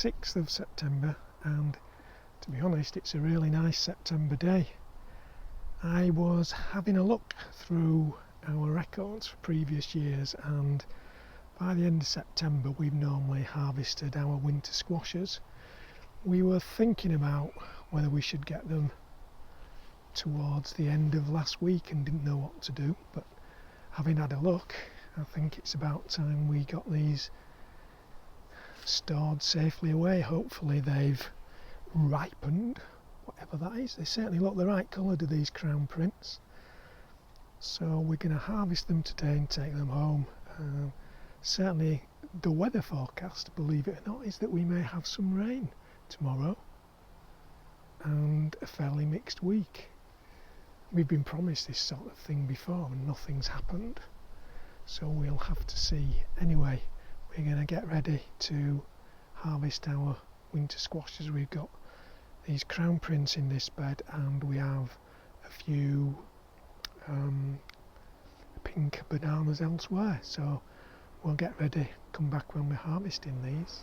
6th of September, and to be honest, it's a really nice September day. I was having a look through our records for previous years, and by the end of September we've normally harvested our winter squashes. We were thinking about whether we should get them towards the end of last week and didn't know what to do, but having had a look, I think it's about time we got these stored safely away. Hopefully they've ripened, whatever that is. They certainly look the right colour to these crown prints. So we're going to harvest them today and take them home. Certainly the weather forecast, believe it or not, is that we may have some rain tomorrow and a fairly mixed week. We've been promised this sort of thing before and nothing's happened, so we'll have to see. Anyway, we're going to get ready to harvest our winter squashes. We've got these crown prints in this bed, and we have a few pink bananas elsewhere, so we'll get ready, come back when we're harvesting these.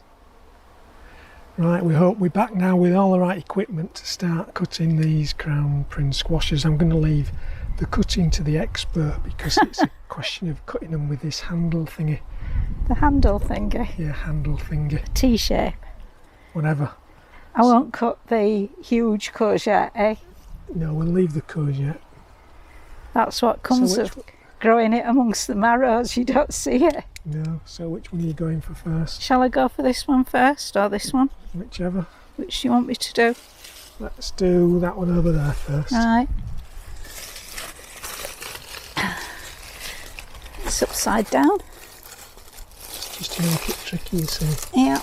Right, we're back now with all the right equipment to start cutting these crown print squashes. I'm going to leave the cutting to the expert because it's a question of cutting them with this handle thingy. The handle thingy? Yeah, handle thingy. T-shape. Whatever. I won't cut the huge courgette, eh? No, we'll leave the courgette. That's what comes of growing it amongst the marrows, you don't see it. No, so which one are you going for first? Shall I go for this one first, or this one? Whichever. Which do you want me to do? Let's do that one over there first. Right. It's upside down. Just to make it tricky, you see. Yeah.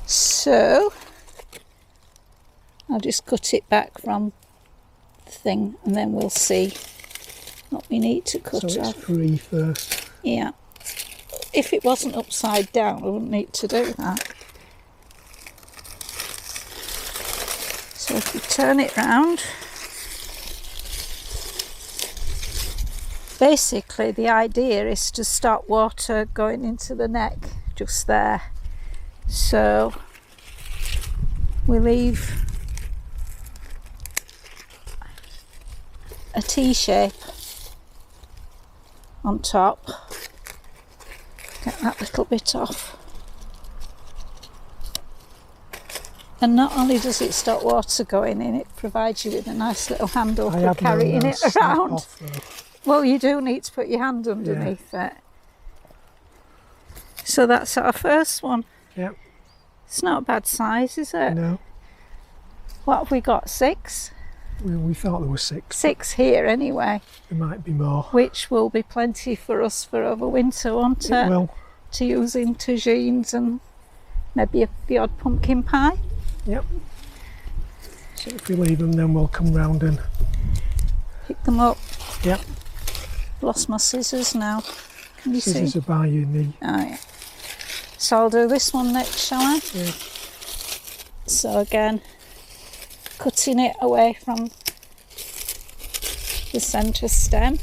So, I'll just cut it back from the thing and then we'll see what we need to cut off. So it's free first. Yeah. If it wasn't upside down, I wouldn't need to do that. So if you turn it round, basically the idea is to stop water going into the neck just there. So we leave a T-shape on top. Get that little bit off. And not only does it stop water going in, it provides you with a nice little handle for carrying it around. Well, you do need to put your hand underneath it. So that's our first one. Yep. It's not a bad size, is it? No. What have we got? 6? We thought there were 6. 6 here anyway. There might be more. Which will be plenty for us for over winter, won't it? It will. To use in tagines and maybe the odd pumpkin pie. Yep. So if we leave them, then we'll come round and pick them up. Yep. Lost my scissors now. Can you see? Scissors are by your knee. Oh yeah. So I'll do this one next, shall I? Yeah. So again, cutting it away from the centre stem.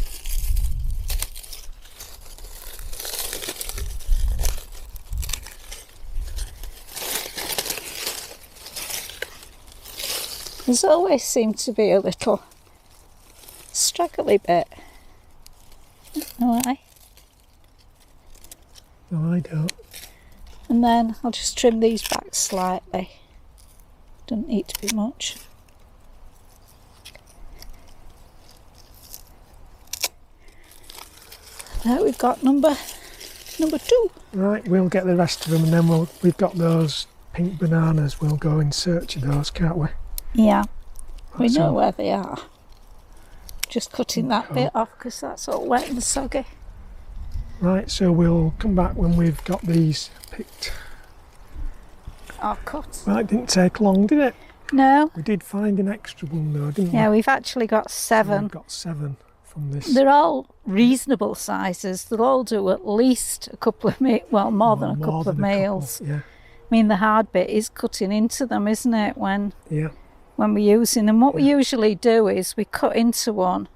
There's always seemed to be a little straggly bit. No, I. No, I don't. And then I'll just trim these back slightly. Doesn't need to be much. There we've got number 2. Right, we'll get the rest of them, and then we've got those pink bananas. We'll go in search of those, can't we? Yeah, we know where they are. Just cutting that bit off because that's all wet and soggy. Right, so we'll come back when we've got these picked. Or cut. Well, it didn't take long, did it? No. We did find an extra one though, didn't we? Yeah, we've actually got 7. So we've got 7 from this. They're all reasonable sizes. They'll all do at least a couple of more than a couple of meals. Yeah. I mean, the hard bit is cutting into them, isn't it? When we're using them. What we usually do is we cut into one,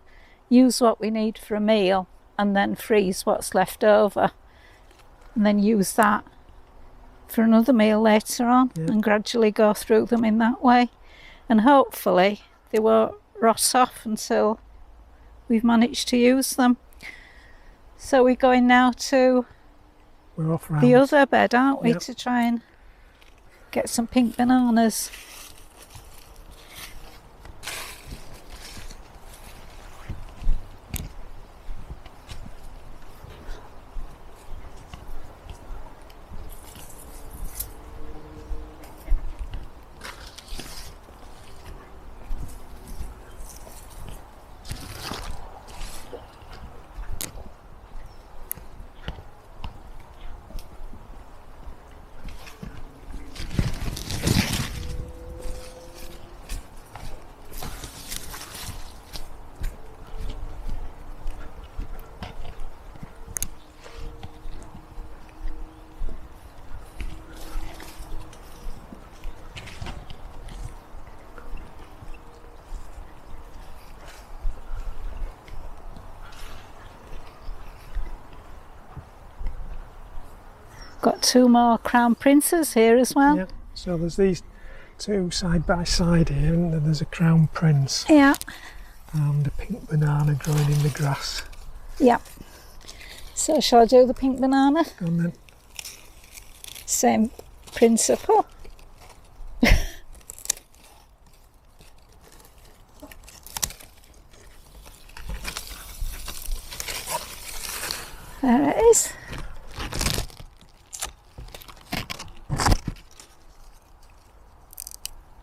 use what we need for a meal, and then freeze what's left over, and then use that for another meal later on, and gradually go through them in that way. And hopefully they won't rot off until we've managed to use them. So we're going now to the other bed, aren't we, to try and get some pink bananas. Got 2 more crown princes here as well. Yeah, so there's these 2 side by side here, and then there's a crown prince. Yeah. And a pink banana growing in the grass. Yeah. So shall I do the pink banana? Go on then. Same principle. There it is.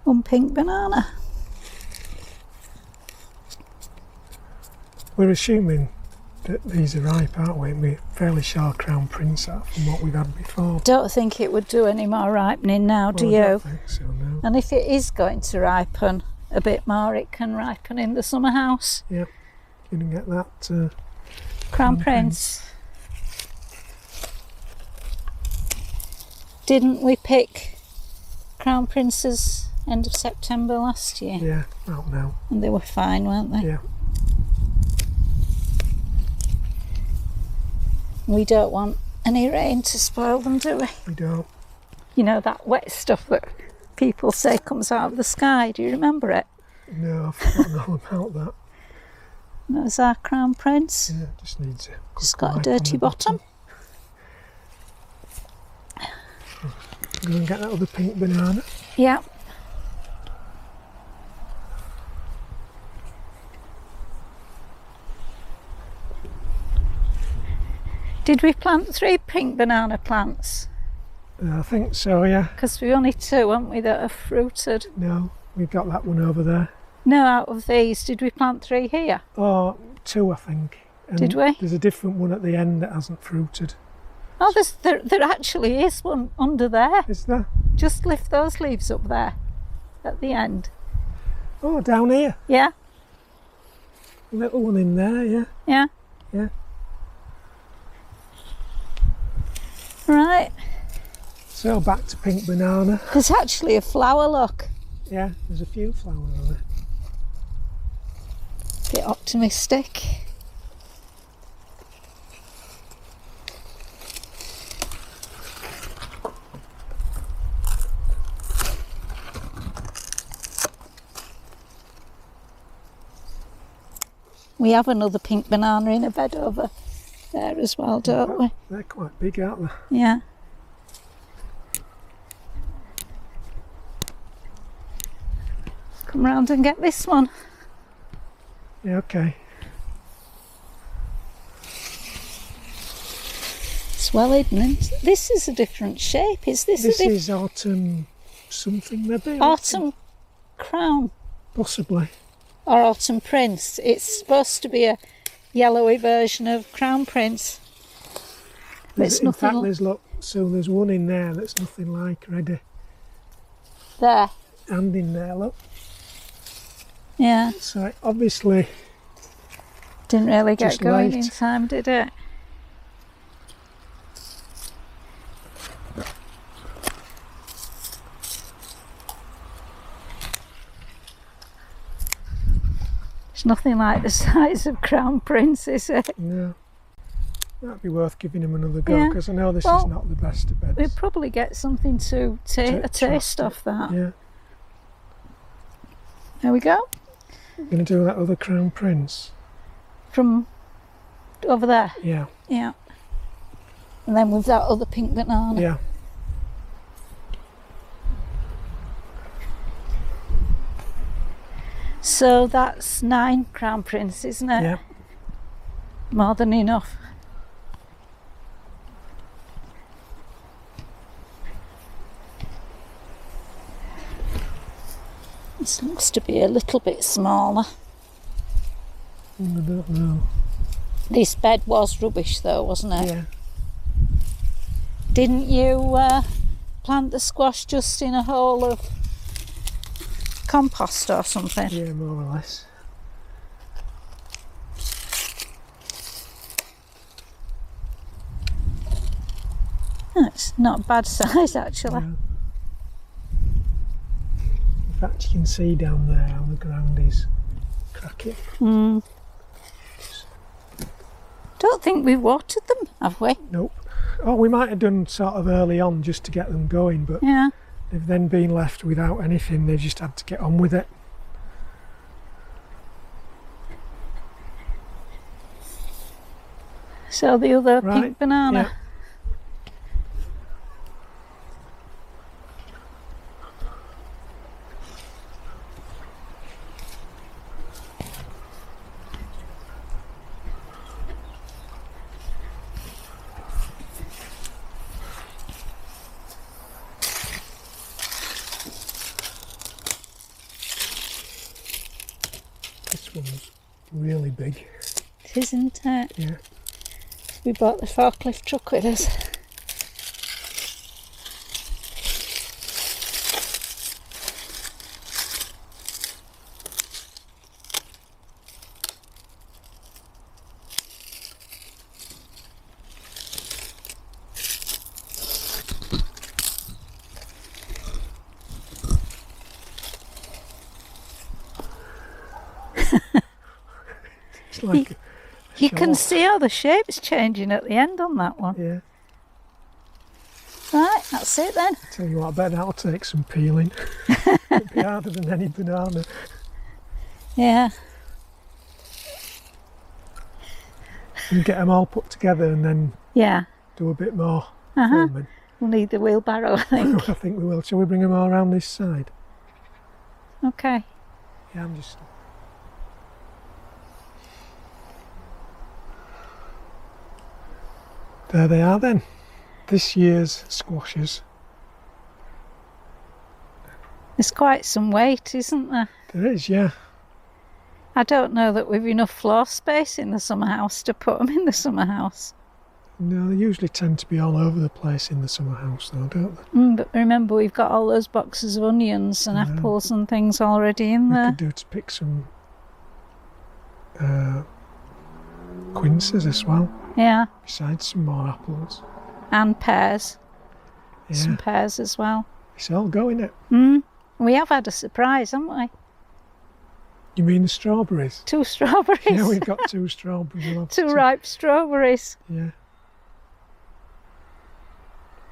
One pink banana. We're assuming that these are ripe, aren't we? We're fairly sure crown prince are from what we've had before. Don't think it would do any more ripening now, do you? I don't think so, no. And if it is going to ripen a bit more, it can ripen in the summer house. Yeah, you can get that crown prince. Didn't we pick crown princes end of September last year? Yeah, out now. And they were fine, weren't they? Yeah. We don't want any rain to spoil them, do we? We don't. You know, that wet stuff that people say comes out of the sky, do you remember it? No, I've forgotten all about that. There's our crown prince. Yeah, just needs a Just got a dirty bottom. Go and get that other pink banana. Yeah. Did we plant 3 pink banana plants? I think so, yeah. Because we've only 2, haven't we, that are fruited? No, we've got that one over there. No, out of these, did we plant 3 here? Oh, 2, I think. And did we? There's a different one at the end that hasn't fruited. Oh, there actually is one under there. Is there? Just lift those leaves up there at the end. Oh, down here? Yeah. A little one in there, yeah. Yeah. Yeah. Right. So back to pink banana. There's actually a flower, look. Yeah, there's a few flowers on it. Bit optimistic. We have another pink banana in a bed over there as well, don't we? They're quite big, aren't they? Yeah. Come round and get this one. Yeah, okay. It's well hidden, isn't it? This is a different shape. Is this This is autumn something maybe? Autumn crown. Possibly. Or autumn prince. It's supposed to be a yellowy version of crown prince. But it's nothing. In fact, there's one in there that's nothing like ready. There. And in there, look. Yeah. So it obviously didn't really get going late. in time, did it? It's nothing like the size of crown prince, is it? No. That'd be worth giving him another go, Yeah. because I know this Well, is not the best of beds. We'd probably get something to a taste off that. Yeah. There we go. We're going to do that other crown prince. From over there. Yeah. Yeah. And then with that other pink banana. Yeah. So that's 9 crown prince, isn't it? Yeah. More than enough. This looks to be a little bit smaller. I don't know. This bed was rubbish though, wasn't it? Yeah. Didn't you plant the squash just in a hole of compost or something? Yeah, more or less. Oh, it's not a bad size actually. Yeah. In fact, you can see down there how the ground is cracking. Don't think we watered them, have we? Nope. Oh, we might have done sort of early on just to get them going, but Yeah. they've then been left without anything. They just had to get on with it. So the other Right, pink banana. yeah. This one's really big. It is, isn't it? Yeah. We bought the forklift truck with us. It's like You can sure. see how the shape's changing at the end on that one. Yeah. Right, that's it then. Tell you what, I bet that'll take some peeling. It'd be harder than any banana. Yeah. You get them all put together and then Yeah. do a bit more Uh-huh. filming. We'll need the wheelbarrow, I think. I think we will. Shall we bring them all around this side? Okay. Yeah, I'm just... There they are then. This year's squashes. There's quite some weight, isn't there? There is, yeah. I don't know that we've enough floor space in the summer house to put them in the summer house. No, they usually tend to be all over the place in the summer house though, don't they? But remember, we've got all those boxes of onions and apples and things already in We there. could do to pick some quinces as well, Yeah, besides some more apples. and pears. Yeah, Some pears as well. it's all going it. We have had a surprise, haven't we? You mean the strawberries? 2 strawberries. Yeah, we've got 2 strawberries. We'll have 2 to- ripe strawberries. Yeah.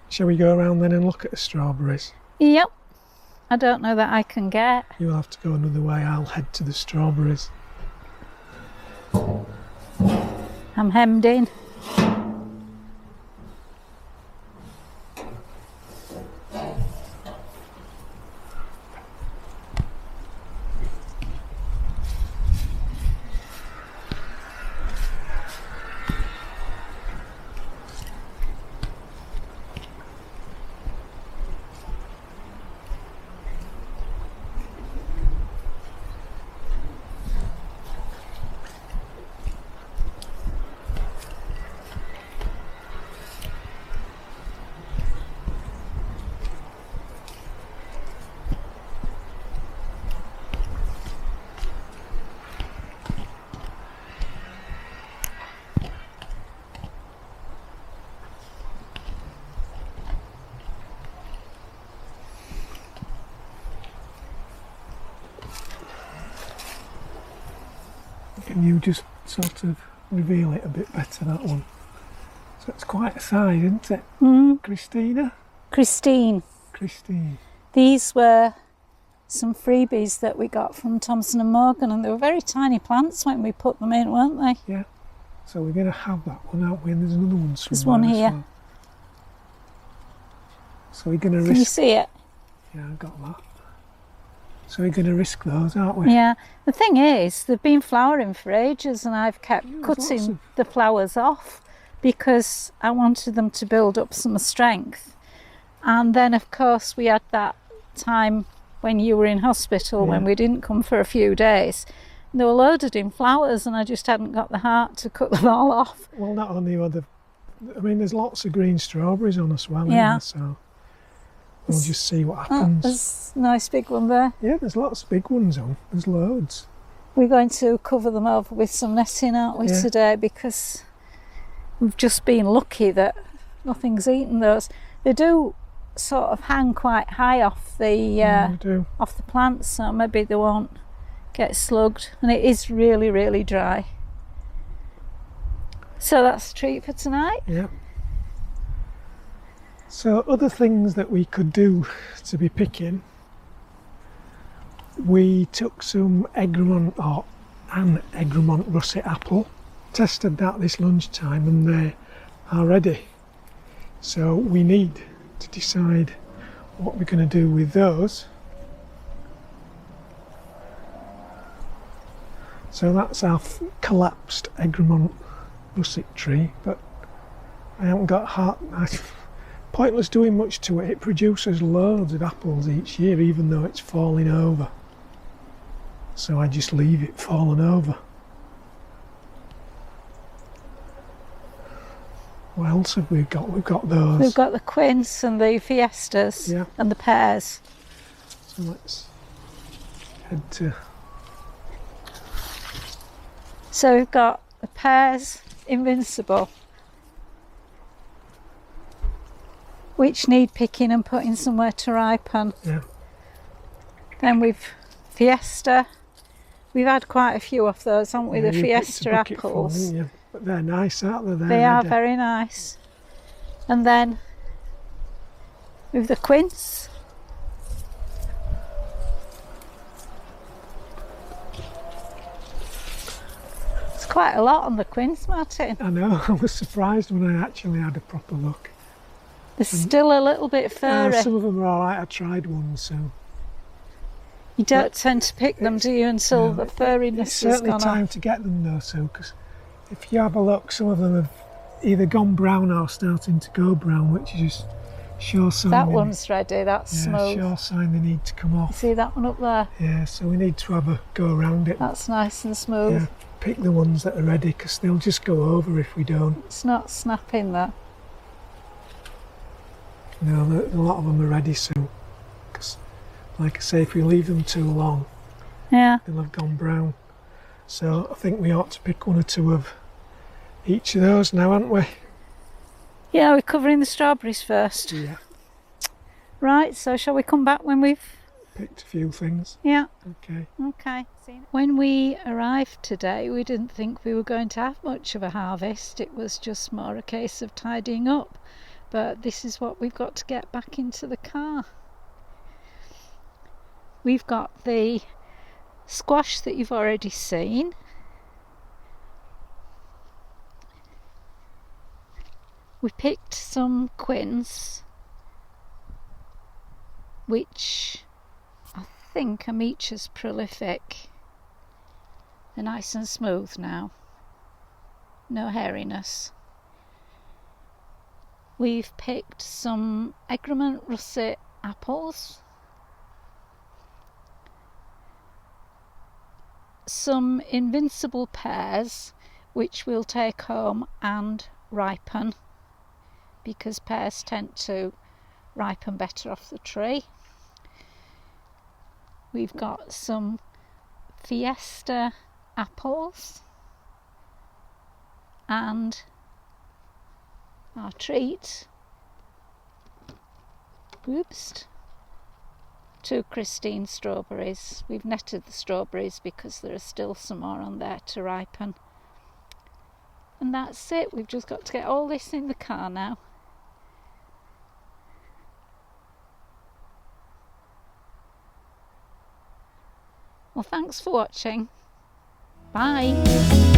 Shall we go around then and look at the strawberries? Yep. I don't know that I can get. You'll have to go another way. I'll head to the strawberries. I'm hemmed in. Can you just sort of reveal it a bit better, that one? So it's quite a size, isn't it? Christina? Christine. Christine. These were some freebies that we got from Thompson and Morgan, and they were very tiny plants when we put them in, weren't they? Yeah. So we're going to have that one, aren't we? And there's another one somewhere. There's one here. Well. So we're going to risk... Can you see it? Yeah, I've got that. So we're going to risk those, aren't we? Yeah. The thing is, they've been flowering for ages, and I've kept cutting the flowers off because I wanted them to build up some strength. And then, of course, we had that time when you were in hospital, when we didn't come for a few days. They were loaded in flowers, and I just hadn't got the heart to cut them all off. Well, not only were the... I mean, there's lots of green strawberries on as well, isn't there? So we'll just see what happens. There's a nice big one there. Yeah, there's lots of big ones on. There's loads. We're going to cover them over with some netting, aren't we, today? Because we've just been lucky that nothing's eaten those. They do sort of hang quite high off the plants, so maybe they won't get slugged. And it is really, really dry. So that's a treat for tonight. Yeah. So other things that we could do to be picking, we took some Egremont or an Egremont russet apple, tested that this lunchtime, and they are ready. So we need to decide what we're going to do with those. So that's our collapsed Egremont russet tree, but I haven't got heart. Pointless doing much to it. It produces loads of apples each year, even though it's falling over. So I just leave it falling over. What else have we got? We've got those. We've got the quince and the fiestas and the pears. So let's head to... So we've got the pears, Invincible, which need picking and putting somewhere to ripen. Yeah. Then we've Fiesta. We've had quite a few of those, haven't we? The Fiesta apples. Full, but they're nice, aren't they? They are very nice. And then with the quince. It's quite a lot on the quince, Martin. I know. I was surprised when I actually had a proper look. They're still a little bit furry. Some of them are alright. I tried one, so... You don't tend to pick them, do you, until the furriness it's has certainly gone time off. to get them though, so because if you have a look, some of them have either gone brown or starting to go brown, which is just sure sign. That one's ready, that's smooth. Sure sign they need to come off. See that one up there? Yeah, so we need to have a go around it. That's nice and smooth. Yeah, pick the ones that are ready, because they'll just go over if we don't. It's not snapping there. No, a lot of them are ready soon. Because, like I say, if we leave them too long, they'll have gone brown. So I think we ought to pick one or two of each of those now, aren't we? Yeah, we're covering the strawberries first. Yeah. Right, so shall we come back when we've picked a few things? Yeah. Okay. Okay. When we arrived today, we didn't think we were going to have much of a harvest. It was just more a case of tidying up. But this is what we've got to get back into the car. We've got the squash that you've already seen. We picked some quince, which I think are Meech's prolific. They're nice and smooth now. No hairiness. We've picked some Egremont russet apples, some Invincible pears, which we'll take home and ripen, because pears tend to ripen better off the tree. We've got some Fiesta apples and our treat, two Christine strawberries. We've netted the strawberries because there are still some more on there to ripen. And that's it. We've just got to get all this in the car now. Well, thanks for watching. Bye.